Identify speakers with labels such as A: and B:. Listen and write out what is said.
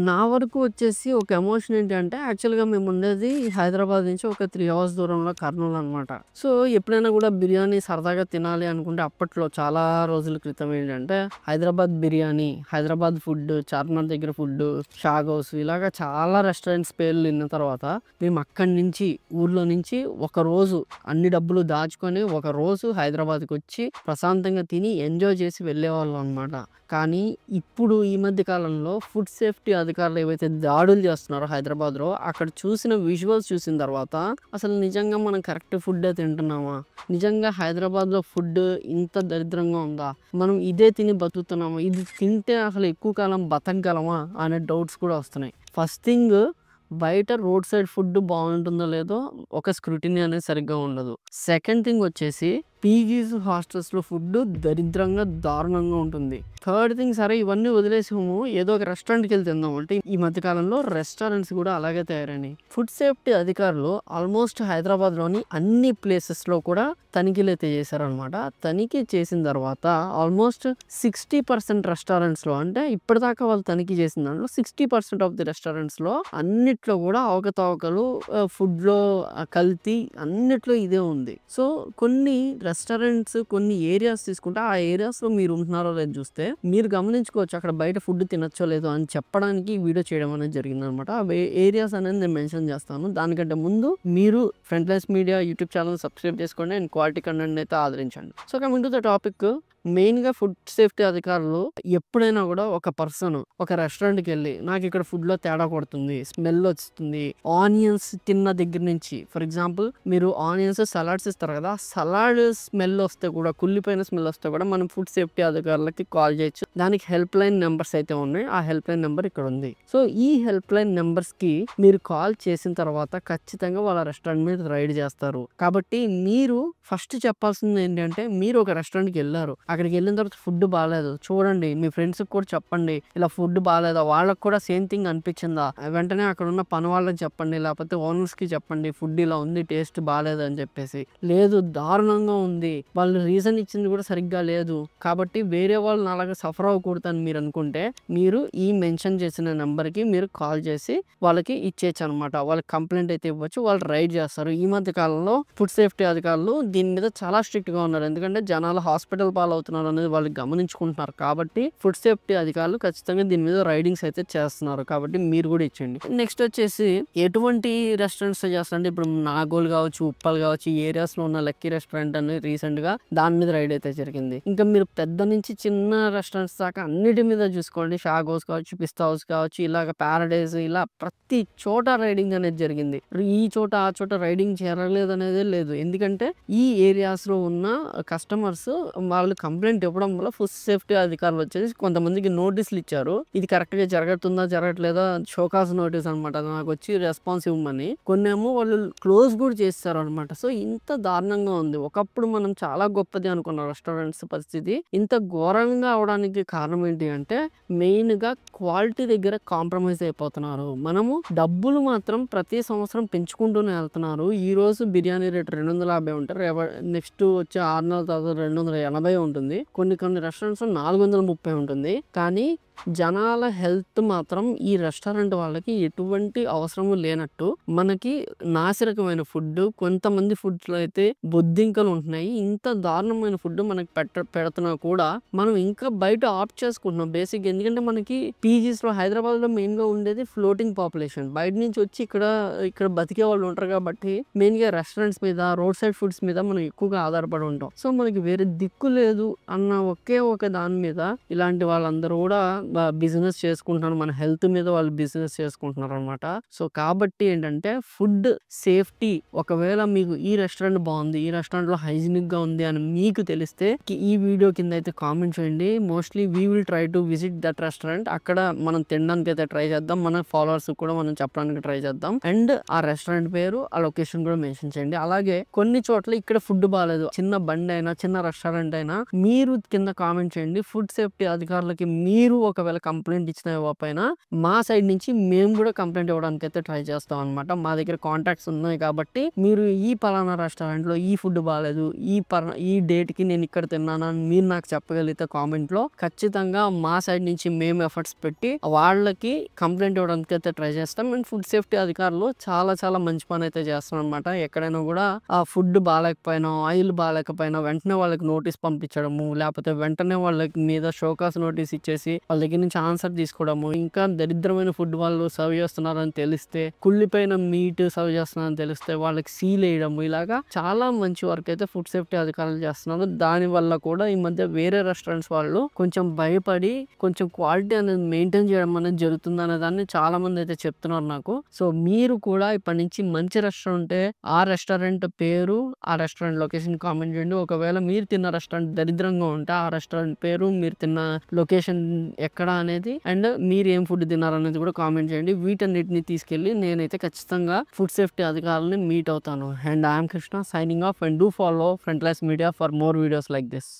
A: నా వరకు వచ్చేసి ఒక ఎమోషన్ ఏంటంటే యాక్చువల్‌గా మేముండేది హైదరాబాద్ నుంచి ఒక 3 అవర్స్ దూరంలో కర్నూల్ అనమాట. సో, ఎప్పుడైనా గూడా బిర్యానీ సరదాగా తినాలి అనుకుంటే అప్పట్లో చాలా రోజుల క్రితం ఏంటంటే హైదరాబాద్ బిర్యానీ, హైదరాబాద్ ఫుడ్, చార్మినార్ దగ్గర ఫుడ్డు, షాగ్ హౌస్ ఇలాగ చాలా రెస్టారెంట్స్ పేర్లు విన్న తర్వాత మేము అక్కడి నుంచి ఊర్లో నుంచి ఒకరోజు అన్ని డబ్బులు దాచుకొని ఒకరోజు హైదరాబాద్‌కొచ్చి ప్రశాంతంగా తిని ఎంజాయ్ చేసి వెళ్ళేవాళ్ళం అనమాట. కానీ ఇప్పుడు ఈ మధ్య కాలంలో ఫుడ్ సేఫ్టీ అధికారులు ఏవైతే దాడులు చేస్తున్నారో హైదరాబాద్‌లో అక్కడ చూసిన విజువల్స్ చూసిన తర్వాత అసలు నిజంగా మనం కరెక్ట్ ఫుడ్డే తింటున్నామా? నిజంగా హైదరాబాద్‌లో ఫుడ్ ఇంత దరిద్రంగా ఉందా? మనం ఇదే తిని బతుకుతున్నామా? ఇది తింటే అసలు ఎక్కువ కాలం బతకగలమా? అనే డౌట్స్ కూడా వస్తున్నాయి. ఫస్ట్ థింగ్ బయట రోడ్ సైడ్ ఫుడ్ బాగుంటుందో లేదో ఒక స్క్రూటినీ అనేది సరిగ్గా ఉండదు. సెకండ్ థింగ్ వచ్చేసి పీజీస్, హాస్టల్స్‌లో ఫుడ్ దరిద్రంగా, దారుణంగా ఉంటుంది. థర్డ్ థింగ్ సరే ఇవన్నీ వదిలేసాము. ఏదో ఒక రెస్టారెంట్‌కెళ్ళి తిందాం అంటే ఈ మధ్య కాలంలో రెస్టారెంట్స్ కూడా అలాగే తయారైనాయి. ఫుడ్ సేఫ్టీ అధికారులు ఆల్మోస్ట్ హైదరాబాద్‌లోని అన్ని ప్లేసెస్‌లో కూడా తనిఖీలైతే చేశారనమాట. తనిఖీ చేసిన తర్వాత ఆల్మోస్ట్ 60% రెస్టారెంట్స్‌లో అంటే ఇప్పటిదాకా వాళ్ళు తనిఖీ చేసిన దాంట్లో 60% ఆఫ్ ది రెస్టారెంట్స్‌లో అన్నిట్లో కూడా అవకతవకలు, ఫుడ్‌లో కల్తీ అన్నిట్లో ఇదే ఉంది. సో, కొన్ని రెస్టారెంట్స్ కొన్ని ఏరియాస్ తీసుకుంటే ఆ ఏరియాస్‌లో మీరు ఉంటున్నారో లేదో చూస్తే మీరు గమనించుకోవచ్చు అక్కడ బయట ఫుడ్ తినొచ్చో లేదో అని చెప్పడానికి ఈ వీడియో చేయడం అనేది జరిగిందనమాట. ఆ ఏరియాస్ అనేది నేను మెన్షన్ చేస్తాను. దానికంటే ముందు మీరు front lines media YouTube channel subscribe చేసుకోండి అండ్ క్వాలిటీ కంటెంట్ అయితే ఆదరించండి. So, coming to the topic, మెయిన్‌గా ఫుడ్ సేఫ్టీ అధికారులు ఎప్పుడైనా కూడా ఒక పర్సన్ ఒక రెస్టారెంట్‌కి వెళ్ళి నాకు ఇక్కడ ఫుడ్‌లో తేడా కొడుతుంది, స్మెల్ వస్తుంది, ఆనియన్స్ తిన్న దగ్గర నుంచి ఫర్ ఎగ్జాంపుల్ మీరు ఆనియన్స్ సలాడ్స్ ఇస్తారు కదా, సలాడ్ స్మెల్ వస్తే కూడా కుళ్ళిపోయిన స్మెల్ వస్తే కూడా మనం ఫుడ్ సేఫ్టీ అధికారులకి కాల్ చేయొచ్చు. దానికి హెల్ప్ లైన్ నెంబర్స్ అయితే ఉన్నాయి. ఆ హెల్ప్ లైన్ నెంబర్ ఇక్కడ ఉంది. సో, ఈ హెల్ప్ లైన్ నెంబర్స్‌కి మీరు కాల్ చేసిన తర్వాత ఖచ్చితంగా వాళ్ళ రెస్టారెంట్ మీద రైడ్ చేస్తారు. కాబట్టి మీరు ఫస్ట్ చెప్పాల్సింది ఏంటంటే మీరు ఒక రెస్టారెంట్‌కి వెళ్ళారు. అక్కడికి వెళ్ళిన తర్వాత ఫుడ్ బాలేదు చూడండి, మీ ఫ్రెండ్స్‌కి కూడా చెప్పండి ఇలా ఫుడ్ బాలేదా, వాళ్ళకి కూడా సేమ్ థింగ్ అనిపించిందా వెంటనే అక్కడ ఉన్న పని వాళ్ళకి చెప్పండి, లేకపోతే ఓనర్స్‌కి చెప్పండి ఫుడ్ ఇలా ఉంది, టేస్ట్ బాలేదు అని చెప్పేసి. లేదు దారుణంగా ఉంది, వాళ్ళు రీజన్ ఇచ్చింది కూడా సరిగ్గా లేదు, కాబట్టి వేరే వాళ్ళని అలాగే సఫర్ అవ్వకూడదని మీరు అనుకుంటే మీరు ఈ మెన్షన్ చేసిన నెంబర్‌కి మీరు కాల్ చేసి వాళ్ళకి ఇచ్చేయచ్చు అనమాట. వాళ్ళకి కంప్లైంట్ అయితే ఇవ్వచ్చు, వాళ్ళు రైడ్ చేస్తారు. ఈ మధ్య కాలంలో ఫుడ్ సేఫ్టీ అధికారులు దీని మీద చాలా స్ట్రిక్ట్‌గా ఉన్నారు. ఎందుకంటే జనాలు హాస్పిటల్ పాలవుతున్నారు అనేది వాళ్ళు గమనించుకుంటున్నారు. కాబట్టి ఫుడ్ సేఫ్టీ అధికారులు ఖచ్చితంగా దీని మీద రైడింగ్స్ అయితే చేస్తున్నారు. కాబట్టి మీరు కూడా ఇచ్చేయండి. నెక్స్ట్ వచ్చేసి ఎటువంటి రెస్టారెంట్స్ చేస్తారంటే ఇప్పుడు నాగోల్ కావచ్చు, ఉప్పల్ కావచ్చు, ఈ ఏరియాస్‌లో ఉన్న లక్కీ రెస్టారెంట్ అని రీసెంట్‌గా దాని మీద రైడ్ అయితే జరిగింది. ఇంకా మీరు పెద్ద నుంచి చిన్న రెస్టారెంట్స్ దాకా అన్నిటి మీద చూసుకోండి. షాగ్ హౌస్ కావచ్చు, పిస్తా హౌస్ కావచ్చు, ఇలాగ పారడైజ్ ఇలా ప్రతి చోట రైడింగ్ అనేది జరిగింది. ఈ చోట ఆ చోట రైడింగ్ జరగలేదు అనేదే లేదు. ఎందుకంటే ఈ ఏరియాస్‌లో ఉన్న కస్టమర్స్ వాళ్ళు కంప్లైంట్ ఇవ్వడం వల్ల ఫుడ్ సేఫ్టీ అధికారులు వచ్చేసి కొంతమందికి నోటీసులు ఇచ్చారు. ఇది కరెక్ట్‌గా జరుగుతుందా జరగట్లేదా షోకాజ్ నోటీస్ అనమాట. నాకు వచ్చి రెస్పాన్స్ ఇవ్వమని. కొన్నేమో వాళ్ళు క్లోజ్ కూడా చేస్తారు అనమాట. సో, ఇంత దారుణంగా ఉంది. ఒకప్పుడు మనం చాలా గొప్పది అనుకున్న రెస్టారెంట్స్ పరిస్థితి ఇంత ఘోరంగా అవడానికి కారణం ఏంటి అంటే మెయిన్‌గా క్వాలిటీ దగ్గర కాంప్రమైజ్ అయిపోతున్నారు. మనము డబ్బులు మాత్రం ప్రతి సంవత్సరం పెంచుకుంటూనే వెళ్తున్నారు. ఈ రోజు బిర్యానీ రేట్ 250 ఉంటే నెక్స్ట్ వచ్చే 6 నెలల తర్వాత 280 ఉంటుంది. కొన్ని రెస్టారెంట్స్‌లో 430 ఉంటుంది. కానీ జనాల హెల్త్ మాత్రం ఈ రెస్టారెంట్ వాళ్ళకి ఎటువంటి అవసరము లేనట్టు మనకి నాసిరకమైన ఫుడ్, కొంతమంది ఫుడ్స్‌లో అయితే బొద్దింకలు ఉంటున్నాయి. ఇంత దారుణమైన ఫుడ్ మనకి పెడుతున్నా కూడా మనం ఇంకా బయట ఆప్ట్ చేసుకుంటున్నాం బేసిక్‌గా. ఎందుకంటే మనకి పీజీస్‌లో హైదరాబాద్‌లో మెయిన్‌గా ఉండేది ఫ్లోటింగ్ పాపులేషన్. బయట నుంచి వచ్చి ఇక్కడ బతికే వాళ్ళు ఉంటారు కాబట్టి మెయిన్‌గా రెస్టారెంట్స్ మీద, రోడ్ సైడ్ ఫుడ్స్ మీద మనం ఎక్కువగా ఆధారపడి ఉంటాం. సో, మనకి వేరే దిక్కు లేదు అన్న ఒకే ఒక దాని మీద ఇలాంటి వాళ్ళందరూ కూడా బిజినెస్ చేసుకుంటున్నారు. మన హెల్త్ మీద వాళ్ళు బిజినెస్ చేసుకుంటున్నారు అనమాట. సో, కాబట్టి ఏంటంటే ఫుడ్ సేఫ్టీ ఒకవేళ మీకు ఈ రెస్టారెంట్ బాగుంది, ఈ రెస్టారెంట్‌లో హైజీనిక్‌గా ఉంది అని మీకు తెలిస్తే ఈ వీడియో కింద అయితే కామెంట్ చేయండి. Mostly we will try to visit that restaurant. అక్కడ మనం తినడానికి అయితే ట్రై చేద్దాం. మన ఫాలోవర్స్ కూడా మనం చెప్పడానికి ట్రై చేద్దాం. అండ్ ఆ రెస్టారెంట్ పేరు, ఆ లొకేషన్ కూడా మెన్షన్ చేయండి. అలాగే కొన్ని చోట్ల ఇక్కడ ఫుడ్ బాలేదు, చిన్న బండి అయినా చిన్న రెస్టారెంట్ అయినా మీరు కింద కామెంట్ చేయండి. ఫుడ్ సేఫ్టీ అధికారులకి మీరు ఒక ఒకవేళ కంప్లెయింట్ ఇచ్చినా ఇవ్వకపోయినా మా సైడ్ నుంచి మేము కూడా కంప్లెయింట్ ఇవ్వడానికి అయితే ట్రై చేస్తాం అనమాట. మా దగ్గర కాంటాక్ట్స్ ఉన్నాయి కాబట్టి మీరు ఈ పలానా రెస్టారెంట్లో ఈ ఫుడ్ బాగాలేదు, ఈ డేట్కి నేను ఇక్కడ తిన్నానని మీరు నాకు చెప్పగలిగితే కామెంట్లో ఖచ్చితంగా మా సైడ్ నుంచి మేము ఎఫర్ట్స్ పెట్టి వాళ్ళకి కంప్లైంట్ ఇవ్వడానికి అయితే ట్రై చేస్తాం. అండ్ ఫుడ్ సేఫ్టీ అధికారులు చాలా చాలా మంచి పని అయితే చేస్తాం అనమాట. ఎక్కడైనా కూడా ఆ ఫుడ్ బాగాలేకపోయినా, ఆయిల్ బాగాలేకపోయినా వెంటనే వాళ్ళకి నోటీస్ పంపించడము, లేకపోతే వెంటనే వాళ్ళకి మీద షోకాస్ నోటీస్ ఇచ్చేసి వాళ్ళ దగ్గర నుంచి ఆన్సర్ తీసుకోవడము, ఇంకా దరిద్రమైన ఫుడ్ వాళ్ళు సర్వ్ చేస్తున్నారని తెలిస్తే, కుళ్ళిపోయిన మీట్ సర్వ్ చేస్తున్నారని తెలిస్తే వాళ్ళకి సీల్ వేయడము, ఇలాగా చాలా మంచి వర్క్ అయితే ఫుడ్ సేఫ్టీ అధికారులు చేస్తున్నారు. దాని వల్ల కూడా ఈ మధ్య వేరే రెస్టారెంట్స్ వాళ్ళు కొంచెం భయపడి కొంచెం క్వాలిటీ అనేది మెయింటైన్ చేయడం అనేది జరుగుతుంది అనే దాన్ని చాలా మంది అయితే చెప్తున్నారు నాకు. సో మీరు కూడా ఇప్పటి నుంచి మంచి రెస్టారెంట్ ఆ రెస్టారెంట్ పేరు, ఆ రెస్టారెంట్ లొకేషన్ కామెంట్ చేయండి. ఒకవేళ మీరు తిన్న రెస్టారెంట్ దరిద్రంగా ఉంటే ఆ రెస్టారెంట్ పేరు, మీరు తిన్న లొకేషన్ ఎక్కడ అనేది, అండ్ మీరు ఏం ఫుడ్ తిన్నారు అనేది కూడా కామెంట్ చేయండి. వీటన్నిటిని తీసుకెళ్ళి నేనైతే ఖచ్చితంగా ఫుడ్ సేఫ్టీ అధికారులని మీట్ అవుతాను. And I'm Krishna signing off, and do follow Frontlines media for more videos like this.